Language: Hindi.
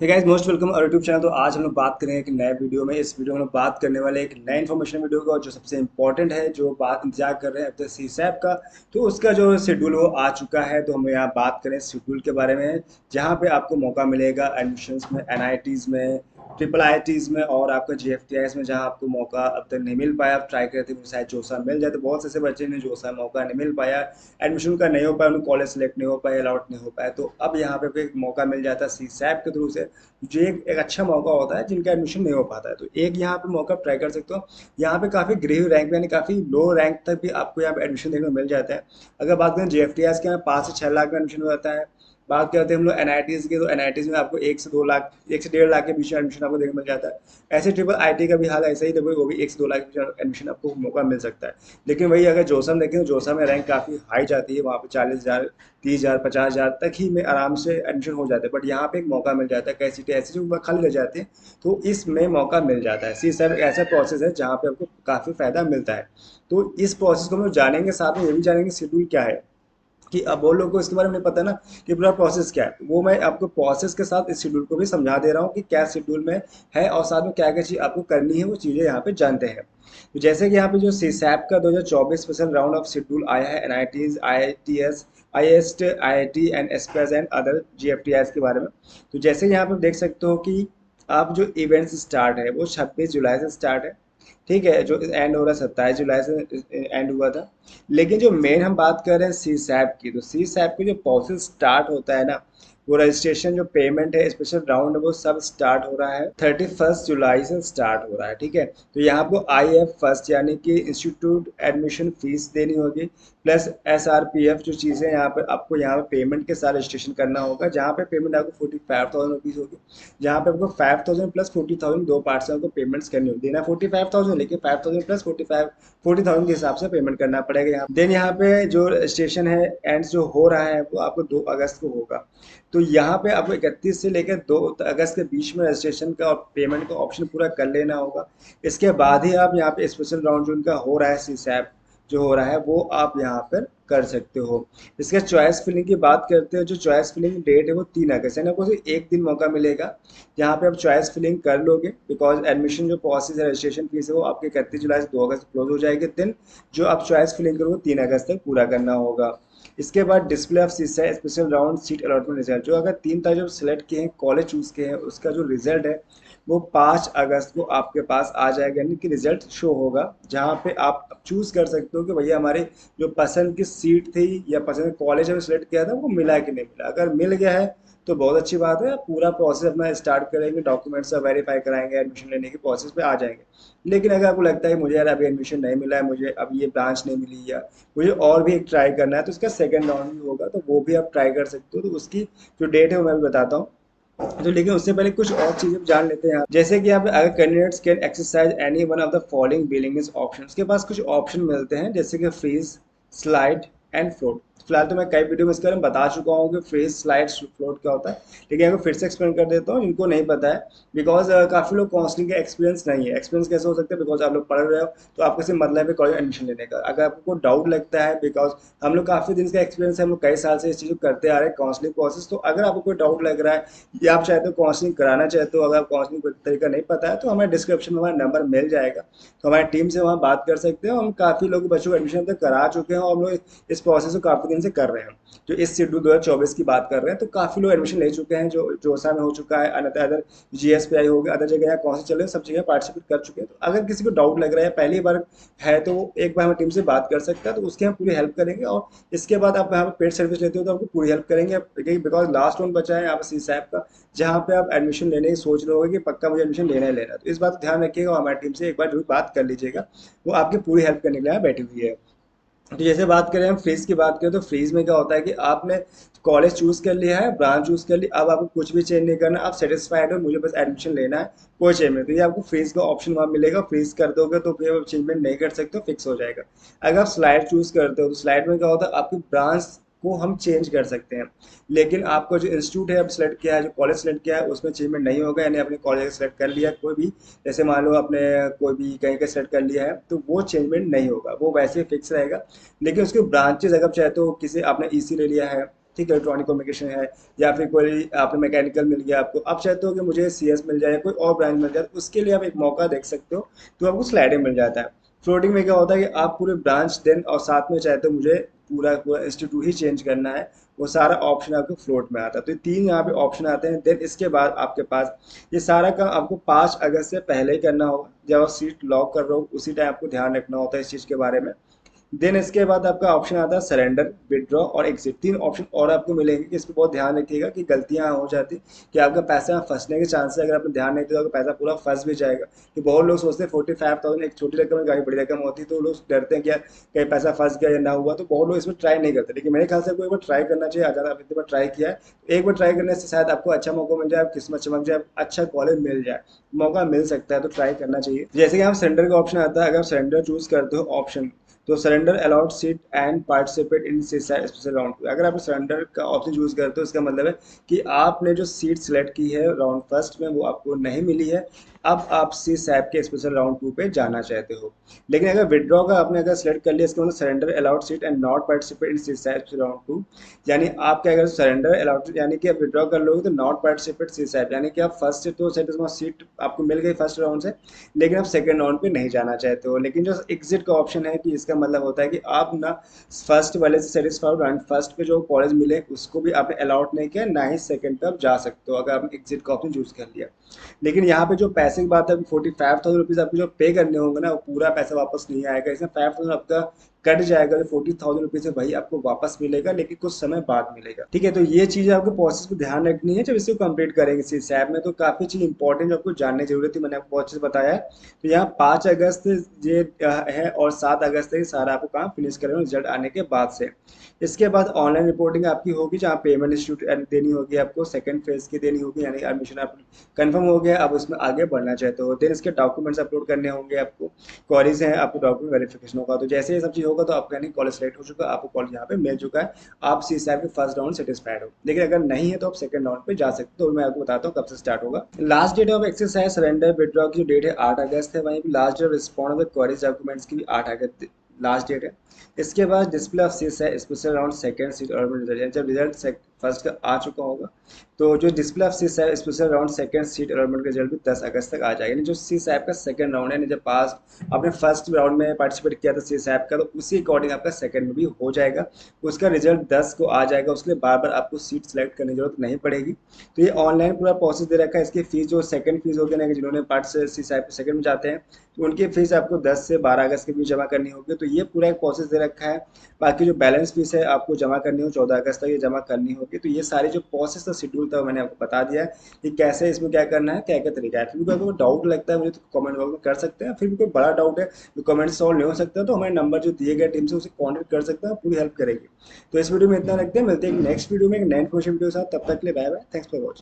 हे गाइस, मोस्ट वेलकम और यूट्यूब चैनल। तो आज हम लोग बात करेंगे एक नए वीडियो में। इस वीडियो में हम लोग बात करने वाले एक नए इन्फॉर्मेशन वीडियो का, और जो सबसे इंपॉर्टेंट है, जो बात इंतजार कर रहे हैं अब तक सीसैप का, तो उसका जो शेड्यूल वो आ चुका है। तो हम यहाँ बात करें शेड्यूल के बारे में, जहाँ पे आपको मौका मिलेगा एडमिशन्स में एनआईटीज़ में, ट्रिपल आईटीज़ में और आपका जीएफटीआईज में, जहाँ आपको मौका अब तक नहीं मिल पाया। आप ट्राई करते हैं शायद जोसा मिल जाए, तो बहुत से ऐसे बच्चे ने जोसा मौका नहीं मिल पाया, एडमिशन का नहीं हो पाया, उन्हें कॉलेज सेलेक्ट नहीं हो पाया, अलॉट नहीं हो पाया। तो अब यहाँ पे एक मौका मिल जाता है सीसैप के थ्रू से, जो एक अच्छा मौका होता है जिनका एडमिशन नहीं हो पाता है। तो एक यहाँ पे मौका ट्राई कर सकते हो। यहाँ पे काफ़ी ग्रेव रैंक यानी काफ़ी लो रैंक तक भी आपको यहाँ पे एडमिशन देखने को मिल जाता है। अगर बात करें जीएफटीएस के, यहाँ 5 से 6 लाख में एडमिशन हो जाता है। बात करते हैं हम लोग एनआईटीज़ की, तो एनआईटीज़ में आपको 1 से 2 लाख, 1 से 1.5 लाख के बीच में एडमिशन आपको देखने को मिल जाता है। ऐसे ट्रिपल आईटी का भी हाल ऐसा ही, तो वो भी 1 से 2 लाख के बीच एडमिशन आपको मौका मिल सकता है। लेकिन वही अगर जोसा में देखें, तो जोसा में रैंक काफ़ी हाई जाती है, वहाँ पे 40,000, 30,000, 50,000 तक ही में आराम से एडमिशन हो जाते हैं। बट यहाँ पे एक मौका मिल जाता है, कई सीटें ऐसी जो खाली रह जाती हैं, तो इसमें मौका मिल जाता है। सी सर एक ऐसा प्रोसेस है जहाँ पे आपको काफ़ी फ़ायदा मिलता है। तो इस प्रोसेस को हम लोग जानेंगे, साथ में ये भी जानेंगे शेड्यूल क्या है, कि अब वो लोग को इसके बारे में नहीं पता ना कि पूरा प्रोसेस क्या है। तो वो मैं आपको प्रोसेस के साथ इस शेड्यूल को भी समझा दे रहा हूँ कि क्या शेड्यूल में है, और साथ में क्या क्या चीज़ आपको करनी है, वो चीज़ें यहाँ पे जानते हैं। तो जैसे कि यहाँ पे जो सीसैप का 2024 स्पेशल राउंड ऑफ शेड्यूल आया है, NITs, IITs, IAS, IIT and SPS and other GFTIs के बारे में। तो जैसे यहाँ पे देख सकते हो कि आप जो इवेंट्स स्टार्ट है वो 26 जुलाई से स्टार्ट है। ठीक है, जो एंड हो रहा है 27 जुलाई से एंड हुआ था। लेकिन जो मेन हम बात कर रहे हैं सी सैप की, तो सी सैप की जो प्रोसेस स्टार्ट होता है ना, वो रजिस्ट्रेशन जो पेमेंट है, स्पेशल राउंड, वो सब स्टार्ट हो रहा है 31 जुलाई से स्टार्ट हो रहा है। ठीक है, तो यहाँ आपको आई एफ फर्स्ट यानी कि इंस्टीट्यूट एडमिशन फीस देनी होगी, plus S R P F जो चीज़ें यहाँ पर आपको यहाँ पे पेमेंट के साथ रजिस्ट्रेशन करना होगा, जहाँ पे पेमेंट आपको 45,000 रुपीज़ होगी। जहाँ पे आपको 5,000 प्लस 40,000 दो पार्ट से आपको पेमेंट्स करनी होगी। देना 45,000, लेकिन 5,000 प्लस 40,000 के हिसाब से पेमेंट करना पड़ेगा यहाँ। देन यहाँ पे जो रजिस्ट्रेशन है एंड जो हो रहा है, वो आपको 2 अगस्त को होगा। तो यहाँ पे आपको 31 से लेकर 2 अगस्त के बीच में रजिस्ट्रेशन का और पेमेंट का ऑप्शन पूरा कर लेना होगा। इसके बाद ही आप यहाँ पे स्पेशल राउंड जो उनका हो रहा है सीसैप जो हो रहा है, वो आप यहाँ पर कर सकते हो। इसके चॉइस फिलिंग की बात करते हैं, जो चॉइस फिलिंग डेट है वो 3 अगस्त है ना, आपको सिर्फ एक दिन मौका मिलेगा जहाँ पे आप चॉइस फिलिंग कर लोगे। बिकॉज एडमिशन जो प्रोसेस है, रजिस्ट्रेशन फीस है, वो आपके 31 जुलाई से 2 अगस्त क्लोज हो जाएगी। दिन जो आप चॉइस फिलिंग करोगे 3 अगस्त तक पूरा करना होगा। इसके बाद डिस्प्ले ऑफ सीसा special round seat allotment result, जो अगर 3 तारीख जो सिलेक्ट किए हैं, कॉलेज चूज किए हैं, उसका जो रिजल्ट है वो 5 अगस्त को आपके पास आ जाएगा, यानी कि रिजल्ट शो होगा, जहाँ पे आप चूज कर सकते हो कि भैया हमारे जो पसंद की सीट थी या पसंद कॉलेज हमें सिलेक्ट किया था, वो मिला कि नहीं मिला। अगर मिल गया है तो बहुत अच्छी बात है, पूरा प्रोसेस अपना स्टार्ट करेंगे, डॉक्यूमेंट्स सब वेरीफाई कराएंगे, एडमिशन लेने के प्रोसेस पे आ जाएंगे। लेकिन अगर आपको लगता है मुझे यार अभी एडमिशन नहीं मिला है, मुझे अब ये ब्रांच नहीं मिली, या मुझे और भी एक ट्राई करना है, तो इसका सेकंड राउंड भी होगा, तो वो भी आप ट्राई कर सकते हो। तो उसकी जो डेट है वो मैं भी बताता हूँ। तो लेकिन उससे पहले कुछ और चीजें जान लेते हैं। जैसे कि यहाँ पे अगर candidates can exercise any one of the following billing option, उसके पास कुछ ऑप्शन मिलते हैं, जैसे कि फ्रीज, स्लाइड एंड फ्लोट। फिलहाल तो मैं कई वीडियो में इसके बारे में बता चुका हूँ कि फ्रीज, स्लाइड, फ्लोट क्या होता है, लेकिन यहाँ फिर से एक्सप्लेन कर देता हूँ जिनको नहीं पता है। बिकॉज काफ़ी लोग काउंसलिंग का एक्सपीरियंस नहीं है। एक्सपीरियंस कैसे हो सकता है, बिकॉज आप लोग पढ़ रहे हो, तो आपको सिर्फ मतलब है कॉलेज एडमिशन लेने का। अगर आपको डाउट लगता है, बिकॉज हम लोग काफ़ी दिन का एक्सपीरियंस है, हम लोग कई साल से इस चीज़ को करते आ रहे हैं, काउंसलिंग प्रोसेस। तो अगर आपको कोई डाउट लग रहा है या आप चाहते हो काउंसलिंग कराना चाहते हो, अगर आप काउंसलिंग का तरीका नहीं पता है, तो हमारे डिस्क्रिप्शन में हमारा नंबर मिल जाएगा, तो हमारी टीम से वहाँ बात कर सकते हो। हम काफ़ी लोग बच्चों को एडमिशन तक करा चुके हैं, और हम लोग इस प्रोसेस को काफ़ी दिन से कर रहे हैं। जो इस शेड्यूल 2024 की बात कर रहे हैं, तो काफ़ी लोग एडमिशन ले चुके हैं, जो जोसा में हो चुका है, अदर जीएसपीआई हो गया, अदर जगह यहाँ कौन से चल रहे हैं, सब जगह पार्टिसिपेट कर चुके हैं। तो अगर किसी को डाउट लग रहा है, पहली बार है, तो वो एक बार हमारी टीम से बात कर सकता है, तो उसकी हम पूरी हेल्प करेंगे। और इसके बाद आप यहाँ पे पेड सर्विस लेते हो तो आपको पूरी हेल्प करेंगे, बिकॉज लास्ट राउंड बचा है यहाँ पे सी सैप का, जहाँ पे आप एडमिशन लेने की सोच रहे होगे कि पक्का मुझे एडमिशन लेना ही लेना है। तो इस बात को ध्यान रखिएगा और हमारी टीम से एक बार जरूर बात कर लीजिएगा, वो आपकी पूरी हेल्प करने के लिए यहाँ बैठी हुई है। तो जैसे बात करें, हम फ्रीज की बात करें, तो फ्रीज में क्या होता है कि आपने कॉलेज चूज कर लिया है, ब्रांच चूज कर ली, अब आपको कुछ भी चेंज नहीं करना, आप सेटिस्फाइड हो, मुझे बस एडमिशन लेना है, कोई चेंज नहीं। तो ये आपको फ्रीज का ऑप्शन वहाँ मिलेगा, फ्रीज कर दोगे तो फिर चेंजमेंट नहीं कर सकते हो, फिक्स हो जाएगा। अगर आप स्लाइड चूज करते हो, तो स्लाइड में क्या होता है, आपकी ब्रांच को हम चेंज कर सकते हैं, लेकिन आपका जो इंस्टीट्यूट है अब सेलेक्ट किया है, जो कॉलेज सेलेक्ट किया है, उसमें चेंजमेंट नहीं होगा। यानी अपने कॉलेज सेलेक्ट कर लिया कोई भी, जैसे मान लो आपने कोई भी कहीं का सेलेक्ट कर लिया है, तो वो चेंजमेंट नहीं होगा, वो वैसे ही फिक्स रहेगा। लेकिन उसके ब्रांचेस अगर चाहे तो किसी आपने ईसी ले लिया है, ठीक है, इलेक्ट्रॉनिक कम्युनिकेशन है, या फिर कोई आपने मैकेनिकल मिल गया आपको, आप चाहते हो कि मुझे CS मिल जाए, कोई और ब्रांच मिल जाए, तो उसके लिए आप एक मौका देख सकते हो, तो आपको स्लाइडिंग मिल जाता है। फ्लोटिंग में क्या होता है कि आप पूरे ब्रांच देन और साथ में चाहते हो मुझे पूरा पूरा इंस्टीट्यूट ही चेंज करना है, वो सारा ऑप्शन आपको फ्लोट में आता है। तो ये 3 यहाँ पे ऑप्शन आते हैं। देन इसके बाद आपके पास ये सारा काम आपको 5 अगस्त से पहले ही करना होगा। जब आप सीट लॉक कर रहे हो उसी टाइम आपको ध्यान रखना होता है इस चीज़ के बारे में। देन इसके बाद आपका ऑप्शन आता है सरेंडर, विदड्रॉ और एग्जिट। 3 ऑप्शन और आपको मिलेंगे कि इस पे बहुत ध्यान रखिएगा कि गलतियां हो जाती कि आपका पैसा फंसने के चांस है। अगर आपने ध्यान नहीं दिया तो आपका पैसा पूरा फंस भी जाएगा। कि बहुत लोग सोचते हैं 45,000 एक छोटी रकम है, काफ़ी बड़ी रकम होती है, तो लोग डरते हैं कि यार कहीं पैसा फंस गया या ना हुआ, तो बहुत लोग इसमें ट्राई नहीं करते। लेकिन मेरे ख्याल से आपको एक बार ट्राई करना चाहिए। आज आपने इतनी बार ट्राई किया है तो एक बार ट्राई करने से शायद आपको अच्छा मौका मिल जाए, किस्मत चमक जाए, अच्छा कॉलेज मिल जाए, मौका मिल सकता है, तो ट्राई करना चाहिए। जैसे कि यहाँ सरेंडर का ऑप्शन आता है, अगर सरेंडर चूज करते हो ऑप्शन, तो surrender allowed seat and participate in special round. अगर आप सरेंडर का ऑप्शन चूज करते हो इसका मतलब है कि आपने जो सीट सिलेक्ट की है राउंड फर्स्ट में वो आपको नहीं मिली है, अब आप सी सैप के स्पेशल राउंड 2 पे जाना चाहते हो। लेकिन अगर विदड्रॉ का आपने अगर सेलेक्ट कर लिया, इसका मतलब surrender allowed seat and not participate in C SAB round 2, यानी आप क्या अगर सरेंडर अलाउड यानी कि आप विदड्रॉ कर लोगे तो नॉट पार्टिसिपेट सी सैप, यानी कि आप फर्स्ट से तो सीट आपको मिल गई फर्स्ट राउंड से, लेकिन आप सेकंड राउंड पे नहीं जाना चाहते हो। लेकिन जो एग्जिट का ऑप्शन है कि इसका मतलब होता है कि आप ना फर्स्ट वाले से सेटिस्फाइड एंड फर्स्ट पे जो कॉलेज मिले उसको भी आपने अलाउट नहीं किया, ना ही सेकंड पे आप जा सकते हो अगर आपने एग्जिट का ऑप्शन चूज कर लिया। लेकिन यहाँ पे जो पैसे की बात है, 45,000 रुपीज़ आपको जो पे करने होंगे ना, वो पूरा पैसा वापस नहीं आएगा। इसमें 5,000 आपका कट जाएगा, जो 40,000 रुपीज़ है वही आपको वापस मिलेगा, लेकिन कुछ समय बाद मिलेगा। ठीक है, तो ये चीज़ आपको प्रोसेस पे ध्यान रखनी है जब इसको कंप्लीट करेंगे इस ऐप में। तो काफ़ी चीज़ इंपॉर्टेंट आपको जानने की जरूरत थी, मैंने आपको बहुत चीज़ बताया है। तो यहाँ 5 अगस्त ये है और 7 अगस्त तक सारा आपको काम फिनिश करेंगे रिजल्ट आने के बाद से। इसके बाद ऑनलाइन रिपोर्टिंग आपकी होगी, जहाँ पेमेंट इंस्टीट्यूट देनी होगी आपको, सेकंड फेज की देनी होगी, यानी एडमिशन आप कंफर्म हो गया, अब उसमें आगे बढ़ना चाहते हो। देन इसके डॉक्यूमेंट्स अपलोड करने होंगे आपको, क्वारीज हैं, आपको डॉक्यूमेंट वेरिफिकेशन होगा। तो जैसे ये सब चीज़ होगा तो आपका नहीं कॉलेज सेलेक्ट हो चुका, आपको कॉलेज यहाँ पे मिल चुका है, आप सी सैप के फर्स्ट राउंड सेटिस्फाइड हो। लेकिन अगर नहीं है तो आप सेकंड राउंड पे जा सकते हो। तो मैं आपको बताता हूँ कब से स्टार्ट होगा। लास्ट डेट ऑफ एक्सेस है सरेंडर विदड्रॉ की जो डेट है 8 अगस्त है, वहीं पर last date of respond of queries documents की भी 8 अगस्त लास्ट डेट है। इसके बाद डिस्प्ले ऑफ सीट्स है स्पेशल राउंड सेकंड सीट और रिजल्ट, जब रिजल्ट फर्स्ट का आ चुका होगा तो जो display of C SAB special round second seat allotment का रिजल्ट भी 10 अगस्त तक आ जाएगा। यानी जो सी सैप का सेकंड राउंड है, जब पास आपने फर्स्ट राउंड में पार्टिसिपेट किया था सी सैप का, तो उसी अकॉर्डिंग आपका सेकंड में भी हो जाएगा। उसका रिजल्ट 10 को आ जाएगा, उसके लिए बार बार आपको सीट सेलेक्ट करने की जरूरत नहीं पड़ेगी। तो ये ऑनलाइन पूरा प्रोसेस दे रखा है। इसकी फीस जो सेकंड फीस होगी ना, जिन्होंने पार्ट से सी सैप सेकंड में जाते हैं, तो उनकी फीस आपको 10 से 12 अगस्त के बीच जमा करनी होगी। तो ये पूरा एक प्रोसेस दे रखा है। बाकी जो बैलेंस फीस है आपको जमा करनी हो 14 अगस्त तक ये जमा करनी होगी। तो ये सारी जो प्रोसेस था, शेड्यूल था, मैंने आपको बता दिया है कि कैसे इसमें क्या करना है, क्या क्या तरीका है। फिर भी कोई डाउट लगता है मुझे तो कमेंट बॉक्स में कर सकते हैं। फिर भी कोई बड़ा डाउट है जो कमेंट सॉल्व नहीं हो सकता तो हमारे नंबर जो दिए गए टीम से उसे कॉन्टेक्ट कर सकते हैं, पूरी हेल्प करेगी। तो इस वीडियो में इतना रखते हैं, मिलते हैं नेक्स्ट वीडियो में एक नए इन्फॉर्मेशन वीडियो के साथ। तब तक के लिए bye bye, thanks for watching.